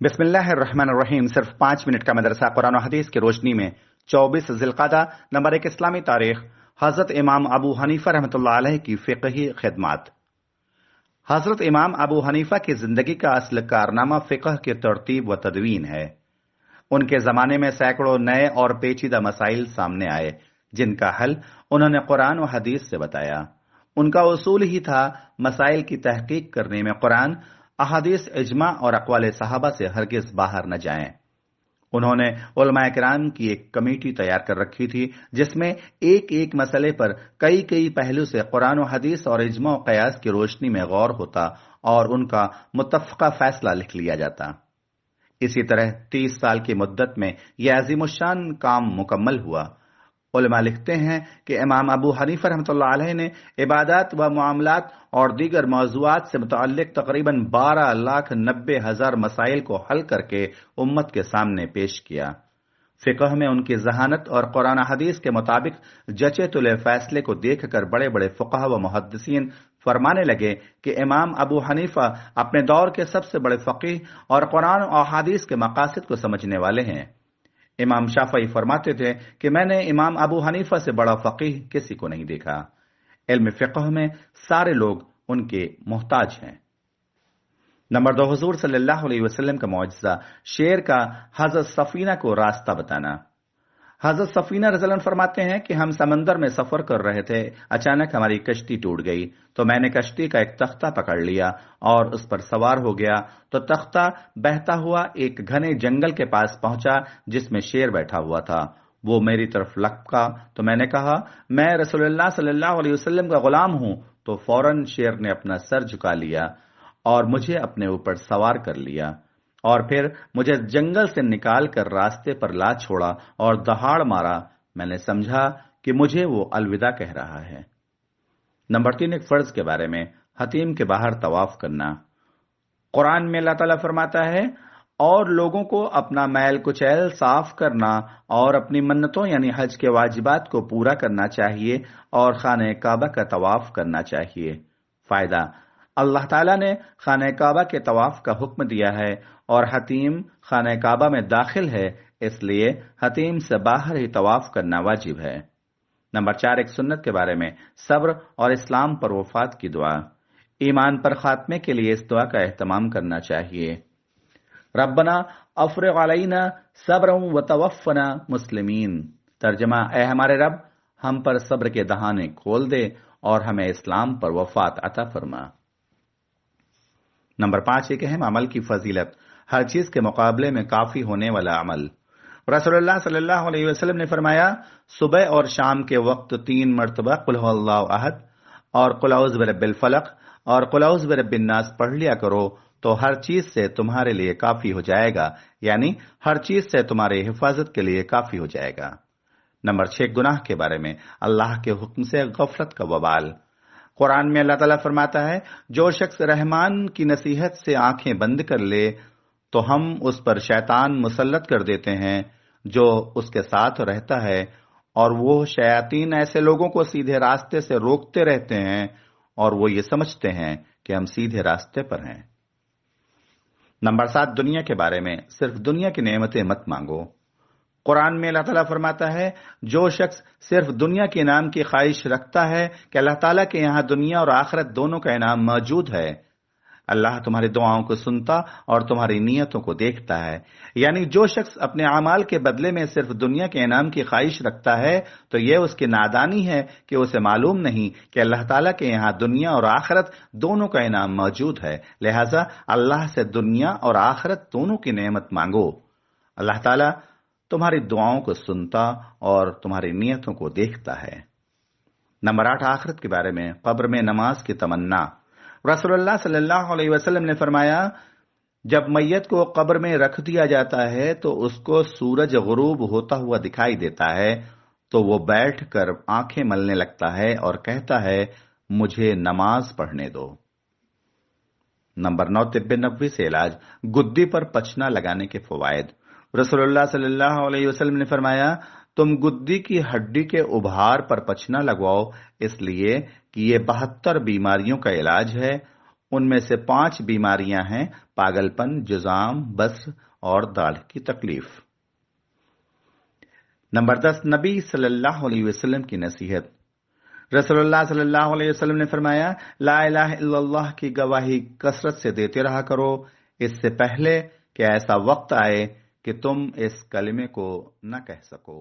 बिस्मिल्लाहिर्रहमानिर्रहीम। सिर्फ 5 मिनट का मदरसा कुरान और हदीस की रोशनी में 24 जिलक़ादा नंबर 1 इस्लामी तारीख हजरत इमाम अबू हनीफा रहमतुल्लाह अलैह की फ़िक़ही खिदमत। हजरत इमाम अबू हनीफा की जिंदगी का असल कारनामा फ़िक़ह की तरतीब व तदवीन है। उनके जमाने में सैकड़ों नए और पेचीदा मसाइल सामने आए जिनका हल उन्होंने कुरान और हदीस से बताया। उनका उसूल ही था मसाइल की तहकीक करने में कुरान, अहादीस, इज्मा और अक़वाल सहाबा से हरगिज बाहर न जाएं। उन्होंने उलमाए किराम की एक कमेटी तैयार कर रखी थी जिसमें एक एक मसले पर कई कई पहलू से कुरान और हदीस और इज्मा और क़यास की रोशनी में गौर होता और उनका मुत्तफ़क़ा फैसला लिख लिया जाता। इसी तरह 30 साल की मुद्दत में यह अज़ीमुश्शान काम मुकम्मल हुआ। उलमा लिखते हैं कि इमाम अबू हनीफा रहमतुल्लाह अलैह ने इबादत व मुआमलात और दीगर मौज़ूआत से मुतअल्लिक़ तकरीबन 12,90,000 मसाइल को हल करके उम्मत के सामने पेश किया। फ़िक़ह में उनकी ज़हानत और कुरान हदीस के मुताबिक जचे तुले फैसले को देखकर बड़े बड़े फ़ुक़हा व मुहद्दिसीन फरमाने लगे कि इमाम अबू हनीफा अपने दौर के सबसे बड़े फ़क़ीह और कुरान और हदीस के मकासद को समझने वाले हैं। इमाम शाफ़ई फरमाते थे कि मैंने इमाम अबू हनीफा से बड़ा फ़क़ीह किसी को नहीं देखा। इल्म फ़िक़ह में सारे लोग उनके मोहताज हैं। नंबर 2, हुज़ूर सल्लल्लाहु अलैहि वसल्लम का मौजज़ा, शेर का हज़रत सफ़ीना को रास्ता बताना। हज़रत सफ़ीना रज़ियल्लाहु अन्हा फरमाते हैं कि हम समंदर में सफ़र कर रहे थे। अचानक हमारी कश्ती टूट गई तो मैंने कश्ती का एक तख्ता पकड़ लिया और उस पर सवार हो गया तो तख्ता बहता हुआ एक घने जंगल के पास पहुंचा जिसमें शेर बैठा हुआ था। वो मेरी तरफ लपका तो मैंने कहा, मैं रसूलुल्लाह सल्लल्लाहु अलैहि वसल्लम का गुलाम हूं। तो फौरन शेर ने अपना सर झुका लिया और मुझे अपने ऊपर सवार कर लिया और फिर मुझे जंगल से निकाल कर रास्ते पर ला छोड़ा और दहाड़ मारा। मैंने समझा कि मुझे वो अलविदा कह रहा है। नंबर 3, एक फर्ज के बारे में, हतीम के बाहर तवाफ करना। कुरान में अल्लाह ताला फरमाता है, और लोगों को अपना मैल कुचैल साफ करना और अपनी मन्नतों यानी हज के वाजिबात को पूरा करना चाहिए और खाने काबा का तवाफ करना चाहिए। फायदा, अल्लाह ताला ने खाने काबा के तवाफ का हुक्म दिया है और हतीम खाने काबा में दाखिल है, इसलिए हतीम से बाहर ही तवाफ करना वाजिब है। नंबर 4, एक सुन्नत के बारे में, सब्र और इस्लाम पर वफात की दुआ। ईमान पर खात्मे के लिए इस दुआ का एहतमाम करना चाहिए। रब्बना अफ़रिग़ अलैना सब्रन व तवफ़्फ़ना मुस्लिमीन। तर्जमा, ए हमारे रब, हम पर सब्र के दहाने खोल दे और हमें इस्लाम पर वफात अता फरमा। नंबर 5, एक अहम अमल की फजीलत, हर चीज के मुकाबले में काफी होने वाला अमल। रसूलुल्लाह सल्लल्लाहु अलैहि वसल्लम ने फरमाया, सुबह और शाम के वक्त 3 मरतबा कुल हुवल्लाहु अहद और कुल औज़ु बिरब्बिल फलक और कुल औज़ु बिरब्बिन नास पढ़ लिया करो तो हर चीज से तुम्हारे लिए काफी हो जाएगा, यानी हर चीज से तुम्हारी हिफाजत के लिए काफी हो जाएगा। नंबर 6, गुनाह के बारे में, अल्लाह के हुक्म से गफलत का वबाल। कुरान में अल्लाह ताला फरमाता है, जो शख्स रहमान की नसीहत से आंखें बंद कर ले तो हम उस पर शैतान मुसल्लत कर देते हैं जो उसके साथ रहता है, और वो शयातीन ऐसे लोगों को सीधे रास्ते से रोकते रहते हैं और वो ये समझते हैं कि हम सीधे रास्ते पर हैं। नंबर 7, दुनिया के बारे में, सिर्फ दुनिया की नेमतें मत मांगो। कुरान में अल्लाह ताला फरमाता है, जो शख्स सिर्फ दुनिया के इनाम की ख्वाहिश रखता है कि अल्लाह ताला के यहां दुनिया और आखिरत दोनों का इनाम मौजूद है। अल्लाह तुम्हारी दुआओं को सुनता और तुम्हारी नीयतों को देखता है। यानी जो शख्स अपने अमाल के बदले में सिर्फ दुनिया के इनाम की ख्वाहिश रखता है तो यह उसकी नादानी है कि उसे मालूम नहीं कि अल्लाह ताला के यहां दुनिया और आखिरत दोनों का इनाम मौजूद है। लिहाजा अल्लाह से दुनिया और आखिरत दोनों की नेमत मांगो। अल्लाह ताला तुम्हारी दुआओं को सुनता और तुम्हारी नीयतों को देखता है। नंबर 8, आखिरत के बारे में, कब्र में नमाज की तमन्ना। रसूलुल्लाह सल्लल्लाहु अलैहि वसल्लम ने फरमाया, जब मैयत को कब्र में रख दिया जाता है तो उसको सूरज गुरूब होता हुआ दिखाई देता है तो वो बैठकर आंखें मलने लगता है और कहता है, मुझे नमाज पढ़ने दो। नंबर 9, तिब्बे नबवी से इलाज, गुद्दी पर पचना लगाने के फवायद। रसूलुल्लाह सल्लल्लाहु अलैहि वसल्लम ने फरमाया, तुम गुद्दी की हड्डी के उभार पर पचना लगवाओ, इसलिए कि ये 72 बीमारियों का इलाज है ان میں سے 5 بیماریاں ہیں: پاگل پن، جذام، بصر اور داڑھ کی تکلیف۔ نمبر 10، نبی صلی اللہ علیہ وسلم کی نصیحت۔ رسول اللہ صلی اللہ علیہ وسلم نے فرمایا، لا الہ الا اللہ کی گواہی کثرت سے دیتے رہا کرو، اس سے پہلے کہ ایسا وقت آئے کہ تم اس کلمے کو نہ کہہ سکو۔